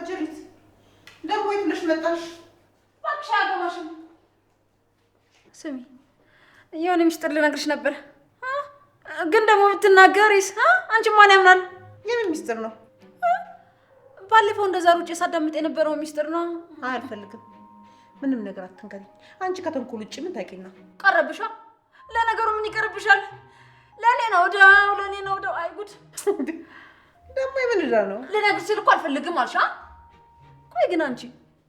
አጀሪት ደግሞ የት ነሽ መጣሽ? እባክሽ አያገባሽም። ስሚ የሆነ ሚስጥር ልነግርሽ ነበር ግን ደግሞ ብትናገሪስ አንቺ ማን ያምናል? የምን ሚስጥር ነው? ባለፈው እንደዛ ሩጬ ሳዳምጥ የነበረው ሚስጥር ነው። አልፈልግም። ምንም ነገር አትንገሪኝ። አንቺ ከተንኮል ውጭ ምን ታውቂና? ቀረብሻ። ለነገሩ ምን ይቀርብሻል? ለኔ ነው ደው። አይ ጉድ! ደግሞ የምን ዕዳ ነው? ልነግርሽ ስል እኮ አልፈልግም አልሽ። ቆይ ግን አንቺ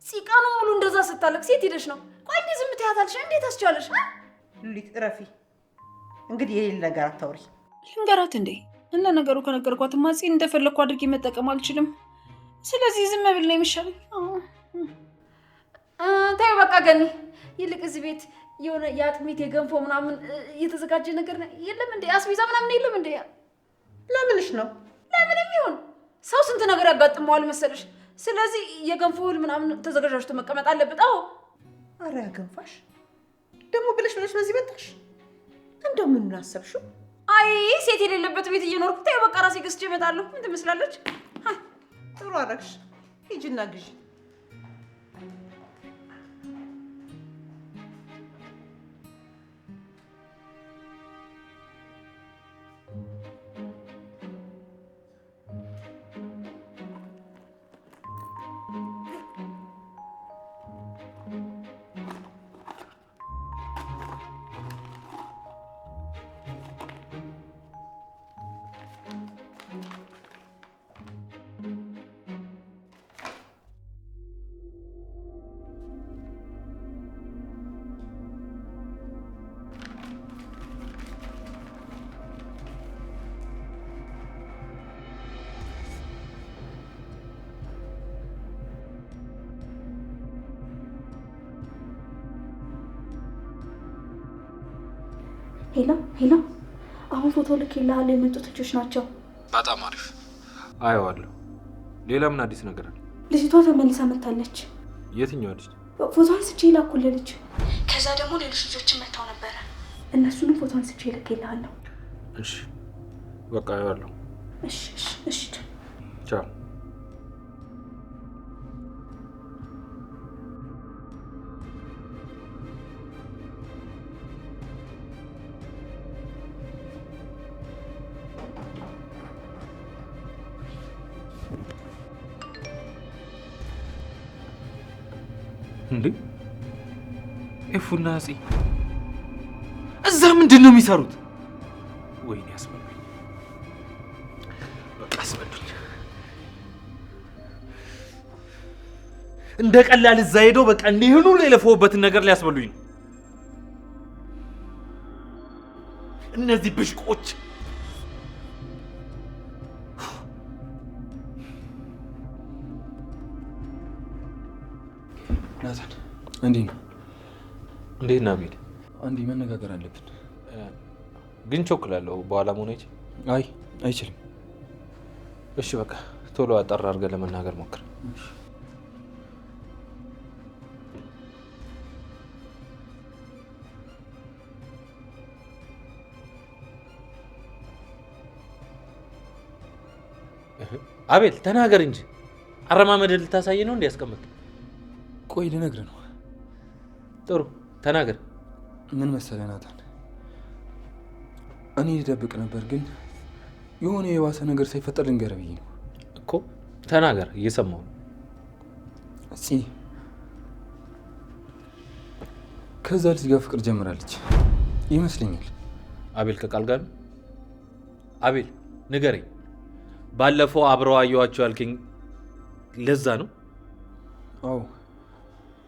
ሲቃኑ ሙሉ እንደዛ ስታለቅስ የት ሄደሽ ነው? ቆይ እንዴ ዝም ትያታለሽ? እንዴት አስቻለሽ? ሉሊት እረፊ። እንግዲህ የሌለ ነገር አታውሪ። ልንገራት እንዴ? እና ነገሩ ከነገርኳት ማጺ እንደፈለኩ አድርጌ መጠቀም አልችልም። ስለዚህ ዝም ብል ነው የሚሻለው። ታዩ በቃ ገኒ፣ ይልቅ እዚህ ቤት የሆነ የአጥሚት የገንፎ ምናምን እየተዘጋጀ ነገር የለም እንዴ? አስቤዛ ምናምን የለም እንዴ? ለምንሽ ነው? ለምንም ይሁን ሰው ስንት ነገር ያጋጥመዋል መሰለሽ። ስለዚህ የገንፎ እህል ምናምን ተዘጋጅቶ መቀመጥ አለበት። አዎ። አረ ያገንፋሽ ደግሞ ብለሽ በዚህ መጣሽ። እንደው ምን አሰብሽው? አይ ሴት የሌለበት ቤት እየኖርኩ ታዩ በቃ ራሴ ገዝቼ እመጣለሁ። ምን ትመስላለች? ጥሩ አደረግሽ። ሂጂና ግዢ። ሄሎ፣ አሁን ፎቶ ልኬልሃለሁ። የመጡት ልጆች ናቸው። በጣም አሪፍ። አየዋለሁ። ሌላ ምን አዲስ ነገር አለ? ልጅቷ ተመልሳ መታለች። የትኛዋ ልጅ? ፎቶ አንስቼ ላኩልህ ልጅ። ከዛ ደግሞ ሌሎች ልጆችን መጥተው ነበረ። እነሱንም ፎቶ አንስቼ ልኬልሃለሁ። እሺ በቃ አየዋለሁ። እሺ ቻው። እንዴ ኤፉና አፄ እዛ ምንድን ነው የሚሰሩት? ወይኔ ያስበሉኝ። በቃ ያስበሉኝ። እንደ ቀላል እዛ ሄዶ በቃ እንዲህኑ የለፈውበትን ነገር ሊያስበሉኝ ነው እነዚህ ብሽቆች። ናታን እንዴት ነው? እንዴት ነው አቤል? አንዴ መነጋገር አለብን። ግን ቾክላለሁ። በኋላ መሆን አይችልም። እሺ በቃ ቶሎ አጠር አድርገህ ለመናገር ሞክር። አቤል ተናገር እንጂ አረማመድህ ልታሳይ ነው እንዴ ያስቀምጥ? ቆይ ልነግርህ ነው። ጥሩ ተናገር። ምን መሰለህ ናታን፣ እኔ ልደብቅ ነበር ግን የሆነ የዋሰ ነገር ሳይፈጠር ልንገርህ ብዬ ነው እኮ። ተናገር፣ እየሰማሁ ነው። ከዛ ልጅ ጋር ፍቅር ጀምራለች ይመስለኛል። አቤል ከቃል ጋር ነው? አቤል ንገረኝ። ባለፈው አብረው አየኋቸው ያልከኝ ለዛ ነው? አዎ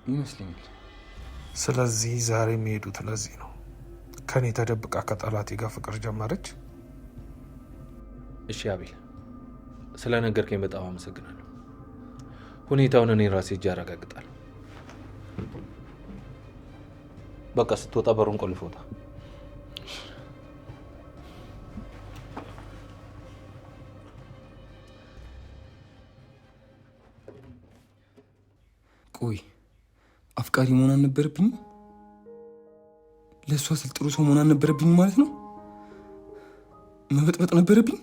ይመስለኛል። ስለዚህ ዛሬ የሚሄዱት ለዚህ ነው። ከኔ ተደብቃ ከጠላቴ ጋር ፍቅር ጀመረች። እሺ አቤል፣ ስለነገርከኝ በጣም አመሰግናለሁ። ሁኔታውን እኔ ራሴ እጅ አረጋግጣለሁ። በቃ ስትወጣ በሩን ቆልፈህ ውጣ። ቆይ አፍቃሪ መሆን አልነበረብኝም? ለእሷ ስል ጥሩ ሰው መሆን አልነበረብኝም ማለት ነው? መበጥበጥ ነበረብኝ?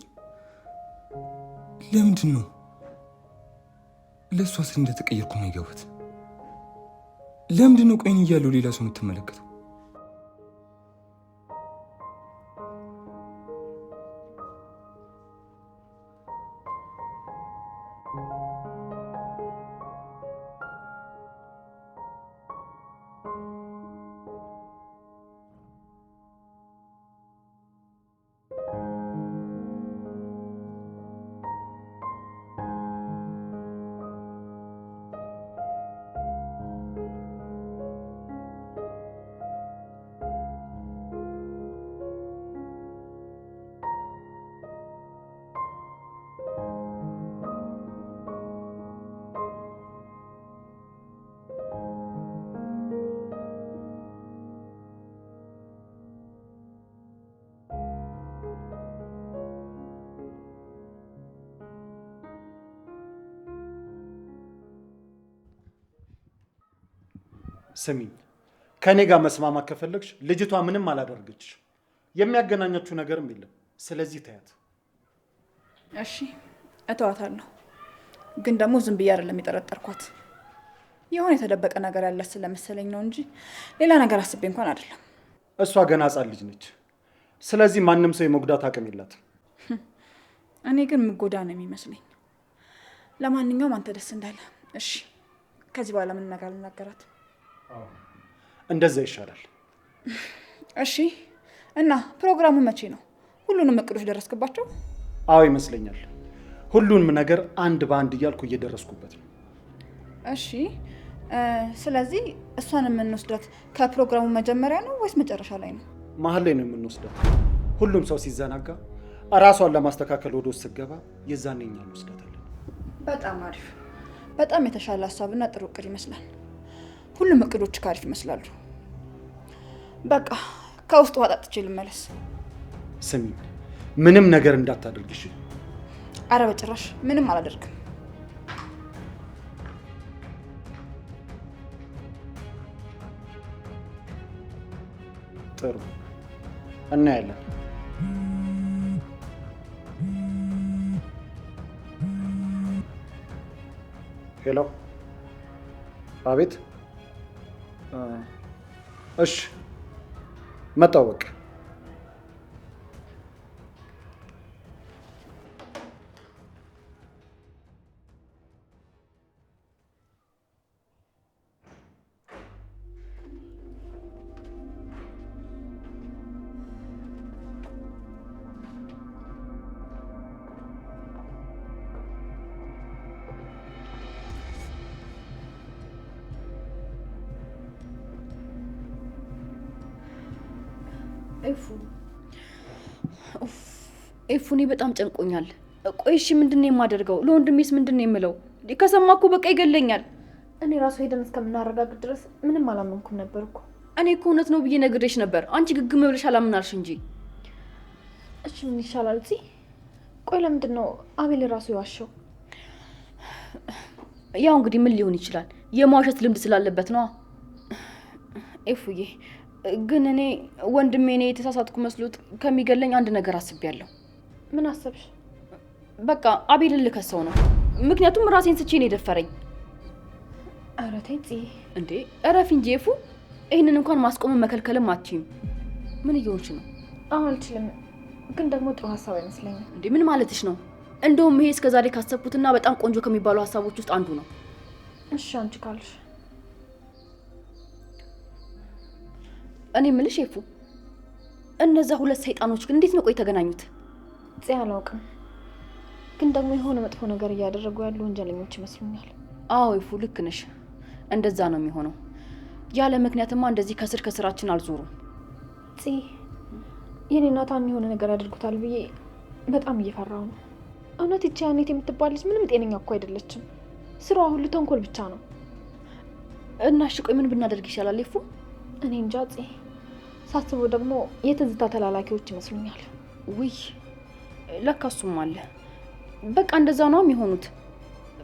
ለምንድን ነው? ለእሷስ እንደተቀየርኩ ነው ይገባት። ለምንድን ነው ቆይን እያለሁ ሌላ ሰው የምትመለከተው? ስሚኝ፣ ከኔ ጋር መስማማት ከፈለግሽ ልጅቷ ምንም አላደርገችሽ፣ የሚያገናኛችሁ ነገርም የለም። ስለዚህ ተያት። እሺ እተዋታለሁ። ግን ደግሞ ዝም ብዬ አይደለም የጠረጠርኳት። የሆነ የተደበቀ ነገር ያለ ስለመሰለኝ ነው እንጂ ሌላ ነገር አስቤ እንኳን አይደለም። እሷ ገና ሕፃን ልጅ ነች። ስለዚህ ማንም ሰው የመጉዳት አቅም የላትም። እኔ ግን ምጎዳ ነው የሚመስለኝ። ለማንኛውም አንተ ደስ እንዳለ። እሺ ከዚህ በኋላ ምን ነገር ልናገራት? እንደዛ ይሻላል። እሺ እና ፕሮግራሙ መቼ ነው? ሁሉንም እቅዶች ደረስክባቸው? አዎ ይመስለኛል። ሁሉንም ነገር አንድ በአንድ እያልኩ እየደረስኩበት ነው። እሺ ስለዚህ እሷን የምንወስዳት ከፕሮግራሙ መጀመሪያ ነው ወይስ መጨረሻ ላይ ነው? መሀል ላይ ነው የምንወስዳት። ሁሉም ሰው ሲዘናጋ ራሷን ለማስተካከል ወደ ውስጥ ስትገባ የዛኔ እኛ እንወስዳታለን። በጣም አሪፍ። በጣም የተሻለ ሀሳብና ጥሩ እቅድ ይመስላል። ሁሉም እቅዶች ካሪፍ ይመስላሉ። በቃ ከውስጥ ውሃ ጠጥቼ ልመለስ። ስሚ፣ ምንም ነገር እንዳታደርግሽ። አረ በጭራሽ ምንም አላደርግም። ጥሩ፣ እናያለን። ሄሎ፣ አቤት። እሺ መጣሁ በቃ። ኤፉ እኔ በጣም ጨንቆኛል። ቆይ እሺ ምንድን ነው የማደርገው? ለወንድሜስ ምንድን ነው የምለው? ከሰማ እኮ በቃ ይገለኛል። እኔ ራሱ ሄደን እስከምናረጋግጥ ድረስ ምንም አላመንኩም ነበር እኮ። እኔ እኮ እውነት ነው ብዬ ነግሬሽ ነበር። አንቺ ግግም ብለሽ አላምናልሽ እንጂ። እሺ ምን ይሻላል? ቆይ ለምንድን ነው አቤል ራሱ የዋሸው? ያው እንግዲህ ምን ሊሆን ይችላል? የመዋሸት ልምድ ስላለበት ነው። ኤፉዬ ግን እኔ ወንድሜ እኔ የተሳሳትኩ መስሎት ከሚገለኝ አንድ ነገር አስቤያለሁ። ምን አሰብሽ? በቃ አቤልን ልከሰው ነው። ምክንያቱም ራሴን ስቼ ነው የደፈረኝ። ኧረ ተይ ጽ እንዴ እረፊ እንጂ ኤፉ። ይህንን እንኳን ማስቆም መከልከልም አትችይም። ምን እየሆንሽ ነው? አልችልም፣ ግን ደግሞ ጥሩ ሀሳብ አይመስለኝም። እንዴ ምን ማለትሽ ነው? እንደውም ይሄ እስከዛሬ ካሰብኩትና በጣም ቆንጆ ከሚባሉ ሀሳቦች ውስጥ አንዱ ነው። እሺ አንቺ ካልሽ። እኔ ምልሽ ኤፉ፣ እነዛ ሁለት ሰይጣኖች ግን እንዴት ነው ቆይ ተገናኙት? ጽ አላውቅም፣ ግን ደግሞ የሆነ መጥፎ ነገር እያደረጉ ያሉ ወንጀለኞች ይመስሉኛል። አዎ ኤፉ ልክ ነሽ። እንደዛ ነው የሚሆነው። ያለ ምክንያትማ እንደዚህ ከስር ከስራችን አልዞሩም። ጽ የኔ እናታን የሆነ ነገር ያደርጉታል ብዬ በጣም እየፈራሁ ነው። እውነት ይቺ ያኔት የምትባል ልጅ ምንም ጤነኛ እኮ አይደለችም። ስራዋ ሁሉ ተንኮል ብቻ ነው። እና እሺ ቆይ ምን ብናደርግ ይሻላል ኤፉ? እኔ እንጃ ጽ ሳስበው ደግሞ የትዝታ ተላላኪዎች ይመስሉኛል። ውይ ለካ እሱም አለ። በቃ እንደዛ ነው የሚሆኑት።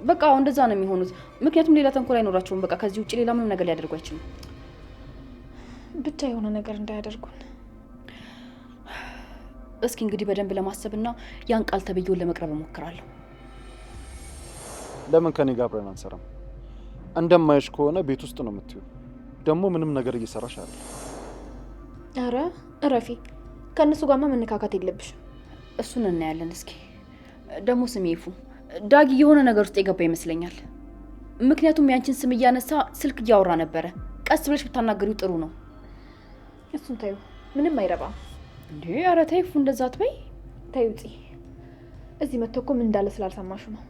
በቃ እንደዛ ነው የሚሆኑት። ምክንያቱም ሌላ ተንኮል አይኖራቸውም። በቃ ከዚህ ውጭ ሌላ ምንም ነገር ሊያደርጉ አይችሉም። ብቻ የሆነ ነገር እንዳያደርጉን። እስኪ እንግዲህ በደንብ ለማሰብና ያን ቃል ተብዬውን ለመቅረብ እሞክራለሁ። ለምን ከኔ ጋር አብረን አንሰራም? እንደማይሽ ከሆነ ቤት ውስጥ ነው የምትይው። ደግሞ ምንም ነገር እየሰራሽ አይደል? አረ እረፊ። ከእነሱ ጋርማ መነካካት የለብሽም። እሱን እናያለን። እስኪ ደግሞ ስም ይፉ ዳጊ የሆነ ነገር ውስጥ የገባ ይመስለኛል። ምክንያቱም ያንቺን ስም እያነሳ ስልክ እያወራ ነበረ። ቀስ ብለሽ ብታናገሪው ጥሩ ነው። እሱን ታዩ፣ ምንም አይረባም። እንዴ ኧረ ተይ ይፉ፣ እንደዛ አትበይ። ታዩ ጽ እዚህ መጥቶ እኮ ምን እንዳለ ስላልሰማሹ ነው።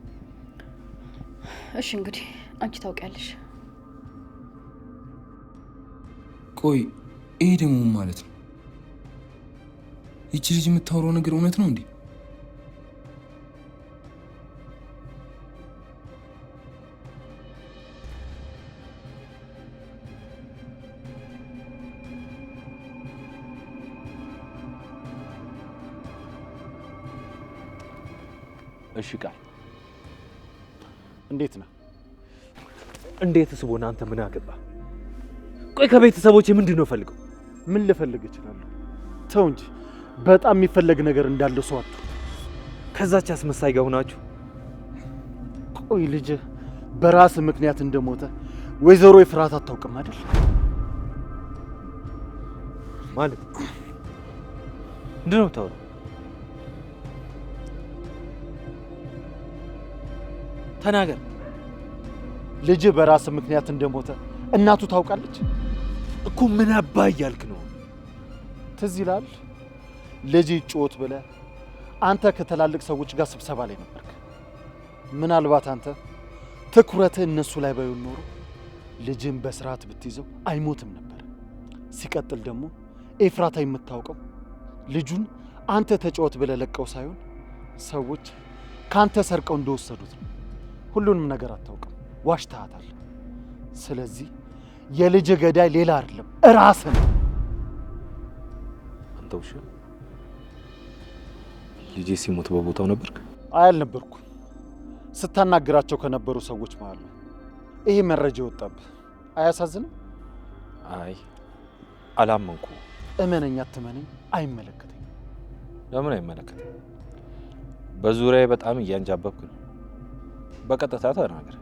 እሺ እንግዲህ አንቺ ታውቂያለሽ። ቆይ ይሄ ደግሞ ማለት ነው? ይቺ ልጅ የምታወራው ነገር እውነት ነው እንዴ? እሺ ቃል እንዴት ነው? እንዴትስ ቦና አንተ ምን አገባ? ቆይ ከቤተሰቦቼ ምንድን ነው ፈልገው? ምን ልፈልግ እችላለሁ? ተው እንጂ በጣም የሚፈለግ ነገር እንዳለው ሰው አጥቶ ከዛች አስመሳይ ጋር ሆናችሁ። ቆይ ልጅ በራስ ምክንያት እንደሞተ ወይዘሮ ኤፍራታ አታውቅም አይደል? ማለት ምንድን ነው ታውራ? ተናገር። ልጅ በራስ ምክንያት እንደሞተ እናቱ ታውቃለች እኮ። ምን አባ እያልክ ነው? ትዝ ይላል ልጅ ጮት ብለህ አንተ ከትላልቅ ሰዎች ጋር ስብሰባ ላይ ነበርክ። ምናልባት አንተ ትኩረትህ እነሱ ላይ ባይሆን ኖሮ ልጅን በስርዓት ብትይዘው አይሞትም ነበር። ሲቀጥል ደግሞ ኤፍራታ የምታውቀው ልጁን አንተ ተጫወት ብለህ ለቀው ሳይሆን ሰዎች ካንተ ሰርቀው እንደወሰዱት ነው። ሁሉንም ነገር አታውቅም፣ ዋሽተሃታል። ስለዚህ የልጅ ገዳይ ሌላ አይደለም እራስህ ነው። አንተ ውሻ፣ ልጄ ሲሞት በቦታው ነበርክ? አልነበርኩም። ስታናግራቸው ከነበሩ ሰዎች መሃል ነው ይሄ መረጃ ወጣብህ። አያሳዝንም? አይ አላመንኩ። እመነኝ አትመነኝ አይመለከተኝም። ለምን አይመለከተኝ? በዙሪያዬ በጣም እያንጃበብክ ነው። በቀጥታ ተናገር።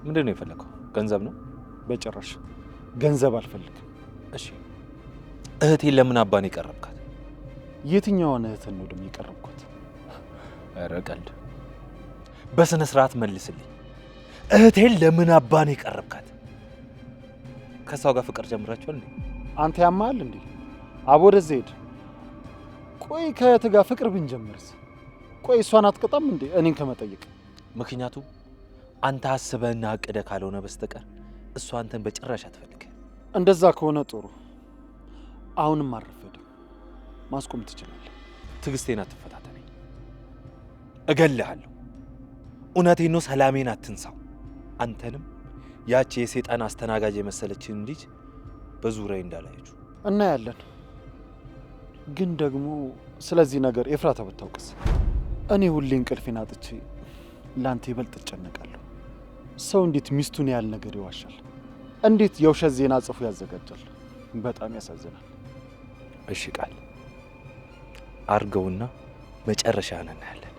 ምንድን ነው የፈለከው? ገንዘብ ነው? በጭራሽ ገንዘብ አልፈልግም። እሺ እህቴን ለምን አባን የቀረብካት? የትኛዋን እህትን ነው ደግሞ የቀረብኳት? ኧረ ቀልድ። በስነ ስርዓት መልስልኝ። እህቴን ለምን አባን የቀረብካት? ከሷ ጋር ፍቅር ጀምራችኋል እንዴ? አንተ ያማል እንዴ? አቦ ወደዚያ ሄድ። ቆይ ከእህት ጋር ፍቅር ብንጀምርስ? ቆይ እሷን አትቀጣም እንዴ እኔን ከመጠየቅ? ምክንያቱም አንተ አስበህና አቅደህ ካልሆነ በስተቀር እሷ አንተን በጭራሽ አትፈልግህ። እንደዛ ከሆነ ጥሩ። አሁንም አረፈደ። ማስቆም ትችላለህ። ትዕግስቴን አትፈታተነኝ፣ እገልሃለሁ። እውነቴን ነው። ሰላሜን አትንሳው። አንተንም ያቺ የሰይጣን አስተናጋጅ የመሰለችን ልጅ በዙሪያዬ እንዳላየች እናያለን። ግን ደግሞ ስለዚህ ነገር ኤፍራታ ብታውቅስ? እኔ ሁሌ እንቅልፌን አጥቼ ላንተ ይበልጥ እጨነቃለሁ። ሰው እንዴት ሚስቱን ያህል ነገር ይዋሻል? እንዴት የውሸት ዜና ጽፎ ያዘጋጃል? በጣም ያሳዝናል። እሺ ቃል አርገውና መጨረሻህን እናያለን።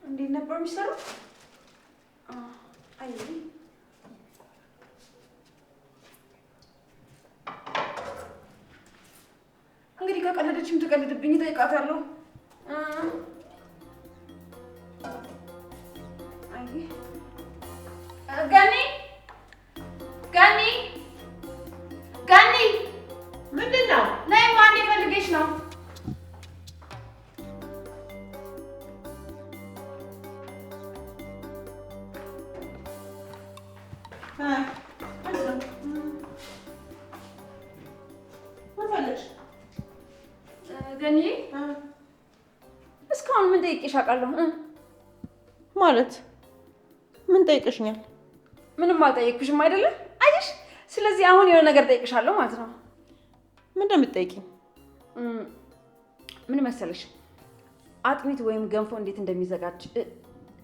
እንዴት ነበር የሚሰራው? አይ እንግዲህ ከቀለደችም ትቀልድብኝ፣ እጠይቃታለሁ። አይ ገኒ ገኒ ገኒ፣ ምንድን ነው? ነይ ማን የፈልገሽ ነው? ገኒ እስካሁን ምን ጠይቄሽ አውቃለሁ? ማለት ምን ጠይቀሽኛል? ምንም አልጠየቅኩሽም አይደለም? አየሽ? ስለዚህ አሁን የሆነ ነገር ጠይቅሻለሁ ማለት ነው። ምን እንደምትጠይቂኝ? ምን መሰለሽ? አጥሚት ወይም ገንፎ እንዴት እንደሚዘጋጅ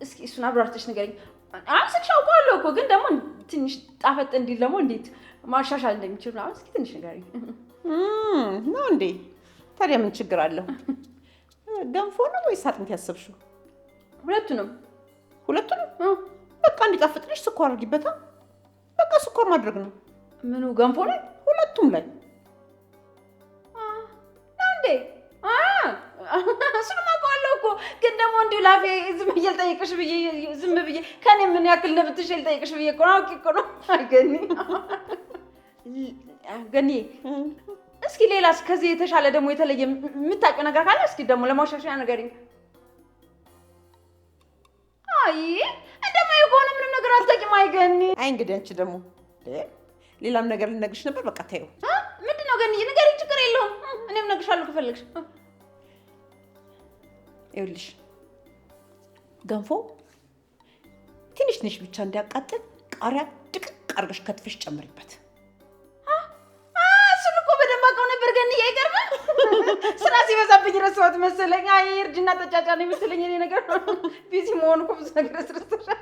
እስኪ እሱን አብራርተሽ ንገሪኝ። አምስልሽ አውቀዋለሁ እኮ ግን ደግሞ ትንሽ ጣፈጥ እንዲል ደግሞ እንዴት ማሻሻል እንደሚችል ነው። እስኪ ትንሽ ንገሪኝ። ነው እንዴ? ታዲያ ምን ችግር አለው? ገንፎ ነው ወይስ አጥሚት ያሰብሽው? ሁለቱንም። ሁለቱንም? በቃ እንዲጣፍጥልሽ ስኳር አድርጊበታ። በቃ ስኳር ማድረግ ነው። ምኑ ገንፎ ላይ? ሁለቱም ላይ ነው እንዴ? እሱንም አውቀዋለሁ እኮ ግን ደግሞ እንዲሁ ላፌ ዝም ብዬ ልጠይቅሽ ብዬ ዝም ብዬ ከኔ ምን ያክል ነብትሽ ልጠይቅሽ ብዬ እኮ ነው። አውቄ እኮ ነው። ገኒ እስኪ ሌላስ ከዚህ የተሻለ ደግሞ የተለየ የምታውቂው ነገር ካለ እስኪ ደግሞ ለማሻሻያ ንገሪኝ። አይ እንደማየው ከሆነ ምንም ነገር አልታውቂም። አይ ገኒ፣ አይ እንግዲህ አንቺ ደግሞ ሌላም ነገር ልነግርሽ ነበር። በቃ ተይው። ምንድን ነው ገኒ? ንገሪኝ፣ ችግር የለውም። እኔም እነግርሻለሁ ከፈለግሽ። ይኸውልሽ ገንፎ ትንሽ ትንሽ ብቻ እንዲያቃጥል ቃሪያ ድቅቅ አድርገሽ ከትፈሽ ጨምሪበት። እሱን እኮ በደንብ አውቀው ነበር ገኒ። አይገርምም? ስራ ሲበዛብኝ ረሳሁት መሰለኝ። አይ እርጅና ተጫጫ ነው መሰለኝ። እኔ ነገር ቢዚ መሆኑ እኮ ብዙ ነገር ያስረሳሻል።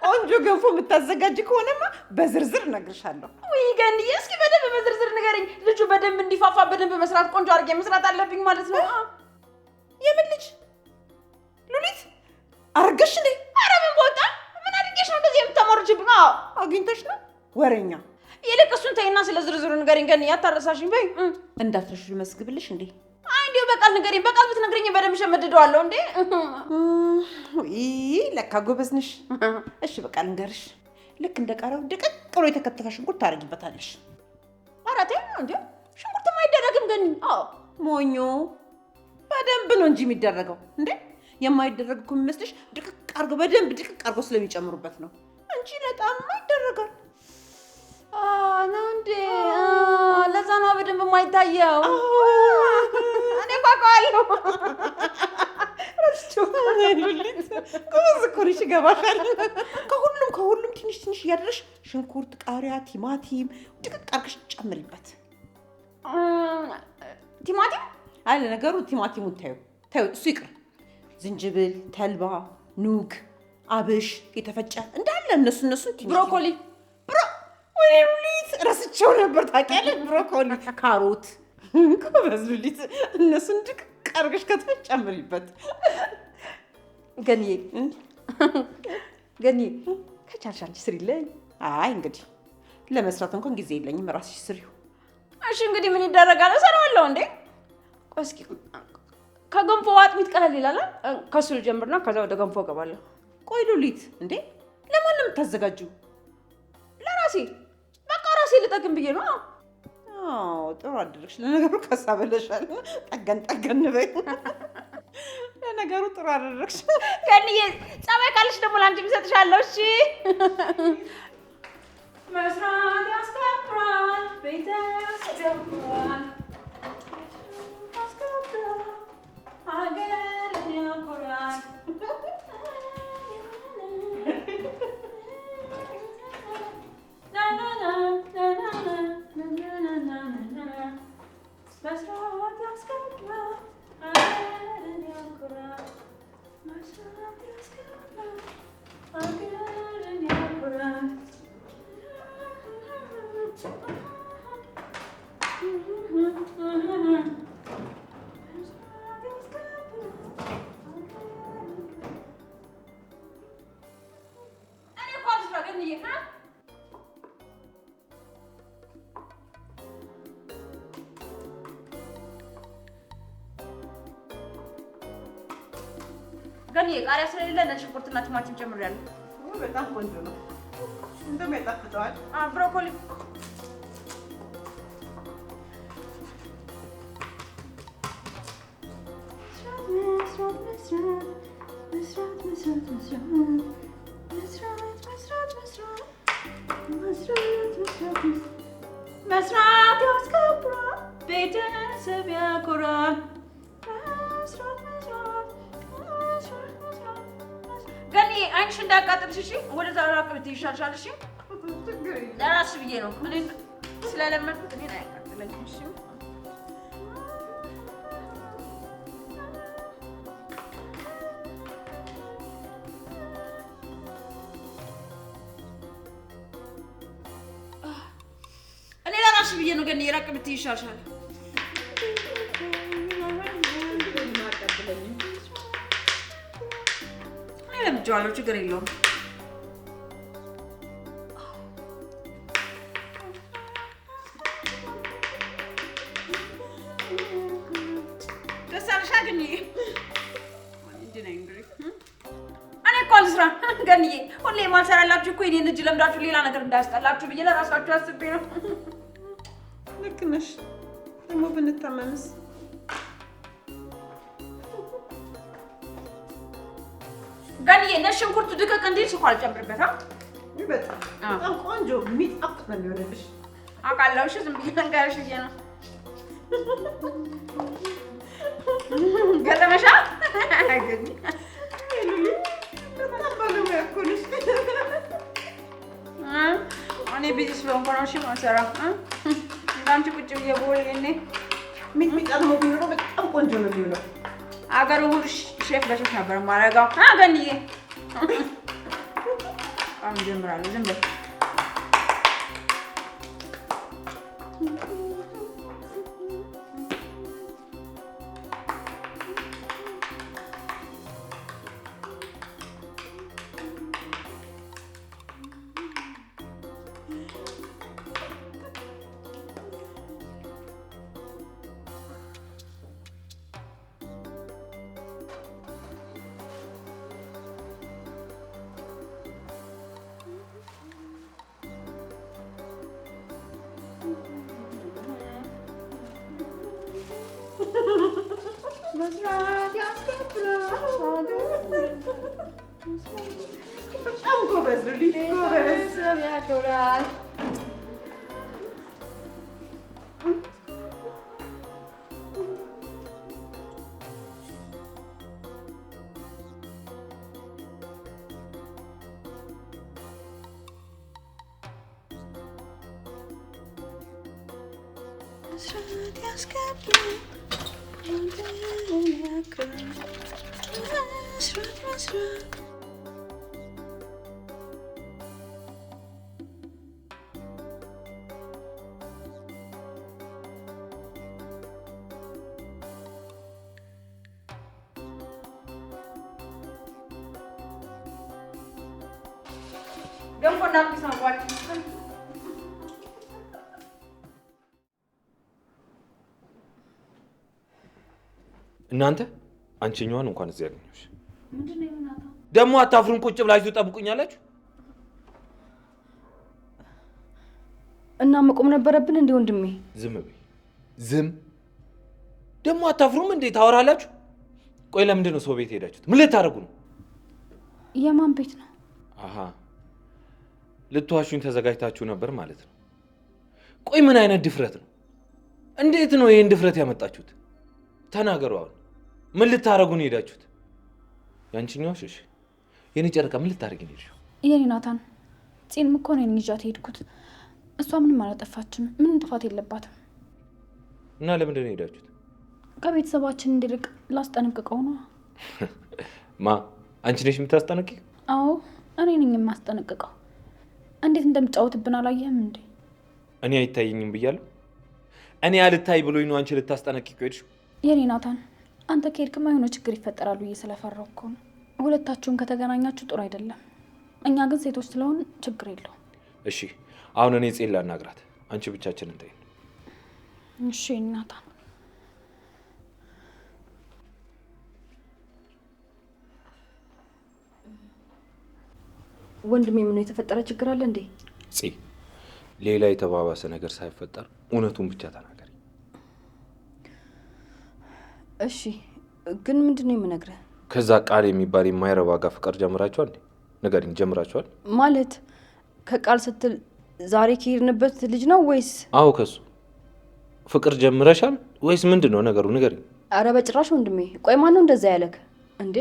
ቆንጆ ገንፎ የምታዘጋጅ ከሆነማ በዝርዝር እነግርሻለሁ። ውይ ገኒ፣ እስኪ በደንብ በዝርዝር ንገረኝ። ልጁ በደንብ እንዲፋፋ በደንብ መስራት ቆንጆ አድርጌ መስራት አለብኝ ማለት ነው። የምን ልጅ ሉሊት? አረገሽ እንዴ? ኧረ ምን በወጣ ምን አድርጌሽ ነው እንደዚህ የምታሞርጅብኝ? አግኝተሽ ነው ወሬኛ። ይልቅ እሱን ተይና ስለ ዝርዝሩ ንገሪኝ ገኒ። አታረሳሽኝ በይ። እንዳትረሽ ልመስግብልሽ እንዴ? አይ እንዲሁ በቃል ንገሪኝ። በቃል ብትነግሪኝ በደንብ ሸመድደዋለሁ እንዴ። ለካ ጎበዝ ነሽ። እሺ በቃ ልንገርሽ። ልክ እንደ ቃሪያው ድቅቅ ብሎ የተከተፈ ሽንኩርት ታደርጊበታለሽ። ኧረ ተይ እንዴ! ሽንኩርትማ አይደረግም ገኒ። ሞኞ በደንብ ነው እንጂ የሚደረገው። እንዴ የማይደረግ እኮ የሚመስልሽ ድቅቅ አድርገው በደንብ ድቅቅ አድርገው ስለሚጨምሩበት ነው እንጂ ለጣም ይደረጋል። ነው እንዴ? ለዛ ነው በደንብ የማይታየው። እኔ እኮ አውቀዋለሁ። ሉሊት ጎበዝ እኮ ነሽ፣ ይገባሻል። ከሁሉም ትንሽ ትንሽ እያደረሽ ሽንኩርት፣ ቃሪያ፣ ቲማቲም ድቅቅ አድርገሽ ጨምሪበት። ቲማቲም? አይ ለነገሩ ቲማቲሙን ታዩ እሱ ይቅር። ዝንጅብል፣ ተልባ፣ ኑግ፣ አብሽ የተፈጨ እንዳለ እነሱን ብሮኮሊ ወይ ሉሊት ረስቼው ነበር ታውቂያለሽ። ብሮኮሊ፣ ካሮት ጎበዝ ሉሊት። እነሱን ድቅቅ አድርገሽ ከትፈሽ ጨምሪበት። ገኒ ከቻልሽ አንቺ ስሪልኝ። አይ እንግዲህ ለመስራት እንኳን ጊዜ የለኝም፣ ራስሽ ስሪው። እሺ እንግዲህ ምን ይደረጋል? እሰራዋለሁ እንዴ። እስኪ ከገንፎ አጥሚት ቀለል ይላል። ከሱ ልጀምርና ከዛ ወደ ገንፎ እገባለሁ። ቆይ ሉሊት እንዴ ለማን ነው የምታዘጋጂው? ለራሴ በቃ ራሴ ልጠግን ብዬ ነው። ጥሩ አደረግሽ። ለነገሩ ከሳ በለሻል። ጠገን በይ። ለነገሩ ጥሩ አደረግሽ። ገኒዬ ጸባይ ካለሽ ደግሞ ለአንቺ እሰጥሻለሁ። እሺ መስራት ያስከብራል፣ ቤተሰብ ያኮራል፣ ሀገርን ያኮራል። መስራት ያስከብራል፣ ሀገርን ያኮራል፣ መስራት ያስከብራል፣ ሀገርን ያኮራል። ገኒ ቃሪያ ስለሌለ ነጭ ሽንኩርትና ቲማቲም ጨምሬያለሁ። በጣም ቆንጆ ነው። እንደውም ያጣፍጠዋል። ብሮኮሊ መስራት መስራት ያስከብራል፣ ቤተሰብ ያኮራል። ገኒ አይንሽ እንዳያቃጥልሽ እሺ። ወደዛ ራቅ ብትይ ይሻልሻል። እሺ ለራስሽ ብዬ ነው። እኔ ስለለመድኩት እኔን አያቃጥለኝም። እሺ እኔ ለራስሽ ብዬ ነው። ገኒ ራቅ ብትይ ይሻልሻል። ለምጄዋለሁ፣ ችግር የለውም። ደስ አለሽ ገንዬ? እኔ እኮ አልስራ ገንዬ፣ ሁሌ ማልሰራላችሁ እኮ የእኔን እጅ ለምዳችሁ ሌላ ነገር እንዳያስጠላችሁ ብዬ ለራሳችሁ አስቤ ነው። ልክ ነሽ። ደግሞ ብንታመምስ? ገንዬ ነጭ ሽንኩርቱ ድቅቅ እንዲል ስኳር ጨምርበታ። በጣም ቆንጆ የሚጣፍጥ ነው የሚሆንልሽ። አውቃለሁ። እሺ ዝም ብዬሽ ልንገርሽ ብዬሽ ነው። ገጠመሻ? በጣም ባለሙያ እኮ ነሽ። እኔ ቢዚ ስለሆንኩ ነው። እሺ የማልሰራው እንዳንቺ ቁጭ ብዬ ቦል እኔ ሚጥሚጣ ደግሞ ቢኖረው በጣም ቆንጆ ነው የሚሆነው። አገሩ ሁሉ ሼፍ በሼፍ ነበር የማደርገው። ገንዬ አሁን ጀምራለሁ። ዝም በይ በጣም ጎበዝ ነው ልጅ፣ ጎበዝ ያኮራል። ገንፎና ፒስ አቋጭ እናንተ አንቺኛዋን እንኳን እዚህ ያገኘሁሽ። ምንድነው እናታ? ደግሞ አታፍሩም? ቁጭ ብላችሁ ትጠብቁኛላችሁ? እና መቆም ነበረብን እንዴ ወንድሜ? ዝም በይ ዝም። ደግሞ አታፍሩም እንዴ? ታወራላችሁ። ቆይ ለምንድን ነው ሰው ቤት ሄዳችሁት? ምን ልታደርጉ ነው? የማን ቤት ነው? አሃ ልትዋሹኝ ተዘጋጅታችሁ ነበር ማለት ነው። ቆይ ምን አይነት ድፍረት ነው? እንዴት ነው ይሄን ድፍረት ያመጣችሁት? ተናገሩ። አሁን ምን ልታደርጉ ነው ሄዳችሁት? ያንቺኛው እሺ፣ የኔ ጨረቃ ምን ልታደርጊ ነው ሄድሽው? የኔ ናታን ጺን እኮ ነው ይዣት ሄድኩት። እሷ ምንም አላጠፋችም፣ ምንም ጥፋት የለባትም። እና ለምንድን ነው ሄዳችሁት? ከቤተሰባችን እንዲርቅ ላስጠነቅቀው ነው። ማ አንቺ ነሽ የምታስጠነቅቂው? አዎ እኔ ነኝ የማስጠነቅቀው። እንዴት እንደምጫወትብን አላየህም እንዴ? እኔ አይታየኝም ብያለሁ። እኔ አልታይ ብሎኝ ነው አንቺ ልታስጠነቅቂው ሄድሽው? የኔ ናታን አንተ ከሄድክማ የሆነ ችግር ይፈጠራል ብዬ ስለፈራሁ እኮ ነው። ሁለታችሁም ከተገናኛችሁ ጥሩ አይደለም። እኛ ግን ሴቶች ስለሆን ችግር የለውም። እሺ አሁን እኔ ጼን ላናግራት፣ አንቺ ብቻችንን እንተይ። እሺ ናታን። ወንድሜ ምን የተፈጠረ ችግር አለ እንዴ? ጼ ሌላ የተባባሰ ነገር ሳይፈጠር እውነቱን ብቻ ተናገሪ። እሺ ግን ምንድነው የምነግርህ? ከዛ ቃል የሚባል የማይረባ ጋር ፍቅር ጀምራችኋል እንዴ? ንገሪኝ፣ ጀምራችኋል ማለት ከቃል ስትል ዛሬ ከሄድንበት ልጅ ነው ወይስ? አዎ ከሱ ፍቅር ጀምረሻል ወይስ ምንድነው ነገሩ? ንገሪኝ። አረ በጭራሽ ወንድሜ። ቆይ ማን ነው እንደዛ ያለክ እንዴ?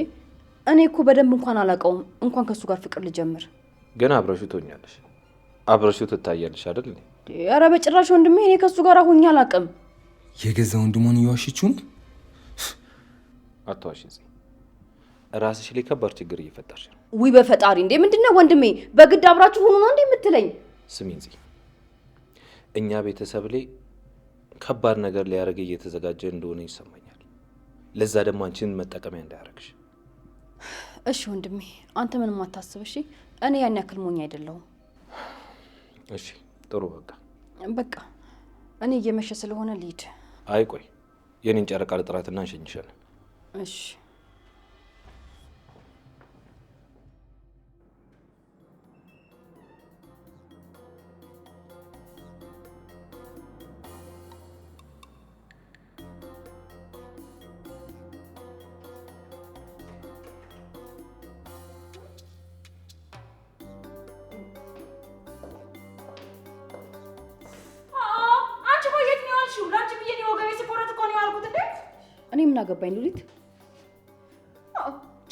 እኔ እኮ በደንብ እንኳን አላውቀውም። እንኳን ከሱ ጋር ፍቅር ልጀምር። ግን አብረሽው ትሆኛለሽ፣ አብረሽው ትታያለሽ አይደል? አረ በጭራሽ ወንድሜ፣ እኔ ከሱ ጋር ሆኜ አላውቅም። የገዛ ወንድሟን እየዋሸችው ነው። አትዋሽ እዚህ ራስሽ ላይ ከባድ ችግር እየፈጠርሽ ነው። ውይ በፈጣሪ እንዴ! ምንድነው ወንድሜ? በግድ አብራችሁ ሆኖ ነው እንዴ የምትለኝ? ስሚኝ እዚህ እኛ ቤተሰብ ላይ ከባድ ነገር ሊያደርግ እየተዘጋጀ እንደሆነ ይሰማኛል። ለዛ ደግሞ አንቺን መጠቀሚያ እንዳያደርግሽ። እሺ ወንድሜ፣ አንተ ምንም አታስብ እሺ? እኔ ያን ያክል ሞኝ አይደለሁም። እሺ ጥሩ በቃ እኔ እየመሸ ስለሆነ ልሂድ። አይ ቆይ የኔን ጨረቃ ልጥራትና እንሸኝሻለን። እሺ እኔ ምን አገባኝ ሉሊት?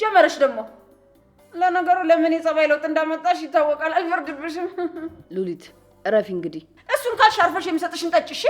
ጀመረሽ ደግሞ። ለነገሩ ለምን የጸባይ ለውጥ እንዳመጣሽ ይታወቃል። አልፈርድብሽም። ሉሊት እረፊ እንግዲህ። እሱን ካልሽ አርፈሽ የሚሰጥሽን ጠጪ እሺ?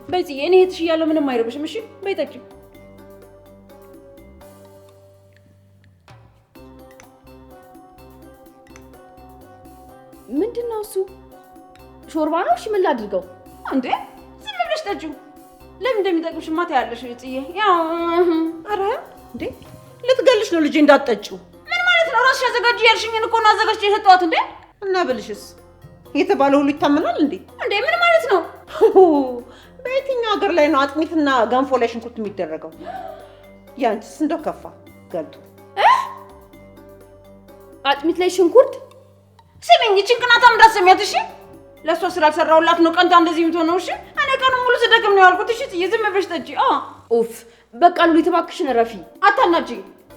በዚህ እኔ እህትሽ እያለሁ ምንም አይረብሽም እሺ? በይ ጠጪ። ምንድነው እሱ? ሾርባ ነው? እሺ ምን ላድርገው? እንዴ ዝም ብለሽ ጠጪው። ለምን እንደሚጠቅምሽማ ታያለሽ እህትዬ። ያው ኧረ እንዴ ልትገልሽ ነው ልጄ፣ እንዳትጠጪው። ምን ማለት ነው? ራስሽ አዘጋጅ ያልሽኝን እኮ ነው አዘጋጅቼ የሰጠኋት። እንዴ እና ብልሽስ የተባለ ሁሉ ይታመናል እንዴ? እንዴ ምን ማለት ነው? በየትኛው ሀገር ላይ ነው አጥሚትና ገንፎ ላይ ሽንኩርት የሚደረገው? ያንቺስ እንደው ከፋ ገልጡ። አጥሚት ላይ ሽንኩርት? ስሚኝ ጭንቅናታም እንዳትሰሚያት እሺ? ለእሷ ስላልሰራሁላት ነው ቀንታ እንደዚህ የምትሆነው እሺ? እኔ ቀኑን ሙሉ ስደክም ነው ያልኩት እሺ? ዝም ብለሽ ጠጪ። ኡፍ በቃ ሉሊት እባክሽን እረፊ። አታናጂ።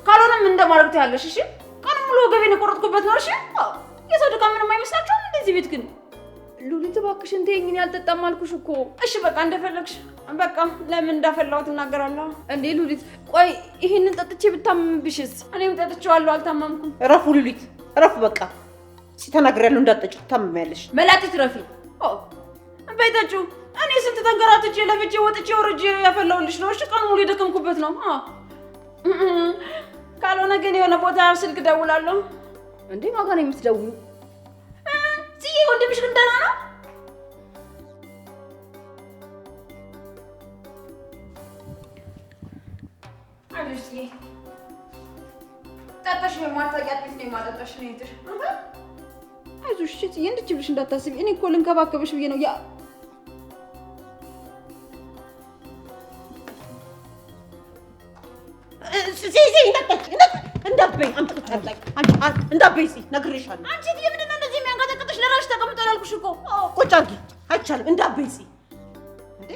ካልሆነም እንደማድረግ ታያለሽ እሺ? ቀኑን ሙሉ ወገቤን የቆረጥኩበት ነው እሺ? የሰው ድካም ምንም አይመስላችሁም እንደዚህ ቤት ግን? ሉሊት እባክሽን ተይኝ፣ እኔ አልጠጣም አልኩሽ እኮ። እሺ በቃ እንደፈለግሽ። በቃ ለምን እንዳፈላሁት እናገራለሁ። እንዴ ሉሊት ቆይ ይሄንን ጠጥቼ ብታመምብሽስ? እኔም ጠጥቼዋለሁ አልታመምኩም። እረፉ ሉሊት እረፉ። በቃ ሲተናግሬያለሁ እንዳትጠጪው ታመሚያለሽ። መላጢት ረፊ በይ ጠጪው። እኔ ስንት ተንከራትቼ ለፍቼ ወጥቼ ወርጄ ያፈላሁልሽ ነው እሺ? ቀኑ ሙሉ የደከምኩበት ነው። ካልሆነ ግን የሆነ ቦታ ስልክ ደውላለሁ። እንዴ ማጋ ነው የምትደውሉ? ጽዬ ወንድምሽ ግን ደህና ነው? አይዞሽ ጽዬ፣ ጠጣሽ ነው የማታውቂያት ቤት ነው የማጠጣሽ ነው የትሽ። አይዞሽ ጽዬ፣ እንድች ብለሽ እንዳታስቢ። እኔ እኮ ልንከባከብሽ ብዬ ነው። እንዳትበይ እንዳትበይ ነግሬሻለሁ። አንቺ ምንድን ነው እንደዚህ የሚያንቀጠቅጥሽ? ለራስሽ ተቀምጠው ያልኩሽ እኮ። ቁጭ አድርጊ። አይቻልም። እንዳትበይ እንዴ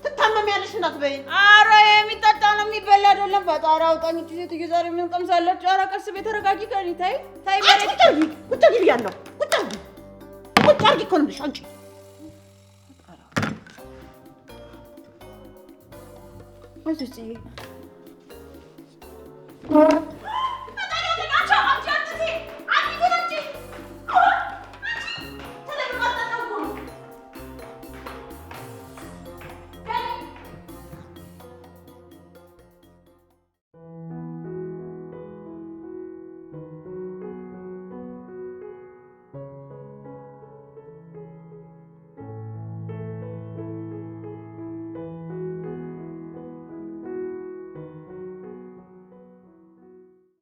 ትታመሚያለሽ። እንዳትበይ። ኧረ የሚጠጣ ነው የሚበላ አይደለም። ፈጣሪ አውጣኝ። እቺ ሴትዮ ዛሬ ምን ቀምሳለች? ኧረ ቀስ በይ ተረጋጊ። ከእኔ ታይ ቁጭ አድርጊ ብያለሁ። ቁጭ አድርጊ እኮ ነው የምልሽ አንቺ። አይዞሽ ጽዬ